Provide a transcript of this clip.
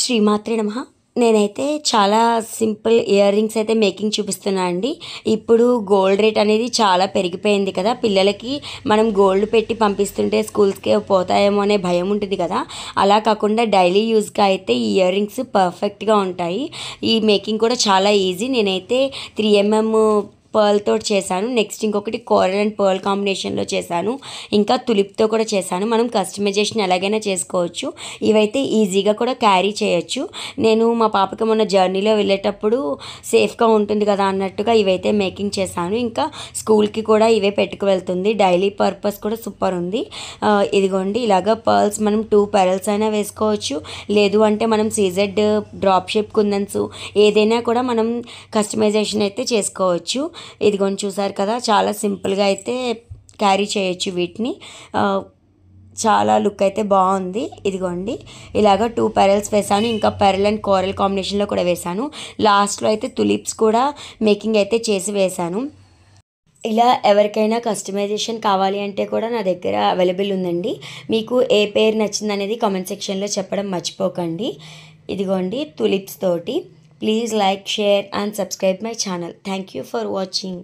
శ్రీమాత్రే నమః. నేనైతే చాలా సింపుల్ ఇయర్ రింగ్స్ అయితే మేకింగ్ చూపిస్తున్నా అండి. ఇప్పుడు గోల్డ్ రేట్ అనేది చాలా పెరిగిపోయింది కదా. పిల్లలకి మనం గోల్డ్ పెట్టి పంపిస్తుంటే స్కూల్స్కే పోతాయేమో అనే భయం ఉంటుంది కదా. అలా కాకుండా డైలీ యూస్గా అయితే ఈ ఇయర్ రింగ్స్ పర్ఫెక్ట్గా ఉంటాయి. ఈ మేకింగ్ కూడా చాలా ఈజీ. నేనైతే 3mm పర్ల్ తోటి చేశాను. నెక్స్ట్ ఇంకొకటి కోరల్ అండ్ పర్ల్ కాంబినేషన్లో చేశాను. ఇంకా తులిప్తో కూడా చేశాను. మనం కస్టమైజేషన్ ఎలాగైనా చేసుకోవచ్చు. ఇవైతే ఈజీగా కూడా క్యారీ చేయొచ్చు. నేను మా పాపకి మొన్న జర్నీలో వెళ్ళేటప్పుడు సేఫ్గా ఉంటుంది కదా అన్నట్టుగా ఇవైతే మేకింగ్ చేశాను. ఇంకా స్కూల్కి కూడా ఇవే పెట్టుకు వెళ్తుంది. డైలీ పర్పస్ కూడా సూపర్ ఉంది. ఇదిగోండి ఇలాగ పర్ల్స్ మనం 2 పెరల్స్ అయినా వేసుకోవచ్చు. లేదు అంటే మనం సీజెడ్ డ్రాప్ షేప్ కుందన్స్ ఏదైనా కూడా మనం కస్టమైజేషన్ అయితే చేసుకోవచ్చు. ఇదిగోండి చూసారు కదా, చాలా సింపుల్గా అయితే క్యారీ చేయొచ్చు వీటిని. చాలా లుక్ అయితే బాగుంది. ఇదిగోండి ఇలాగ 2 పెరల్స్ వేసాను. ఇంకా పెరల్ అండ్ కోరల్ కాంబినేషన్లో కూడా వేసాను. లాస్ట్లో అయితే తులిప్స్ కూడా మేకింగ్ అయితే చేసి వేసాను. ఇలా ఎవరికైనా కస్టమైజేషన్ కావాలి అంటే కూడా నా దగ్గర అవైలబుల్ ఉందండి. మీకు ఏ పేరు నచ్చింది అనేది కామెంట్ సెక్షన్లో చెప్పడం మర్చిపోకండి. ఇదిగోండి తులిప్స్ తోటి. Please like, share and subscribe my channel. Thank you for watching.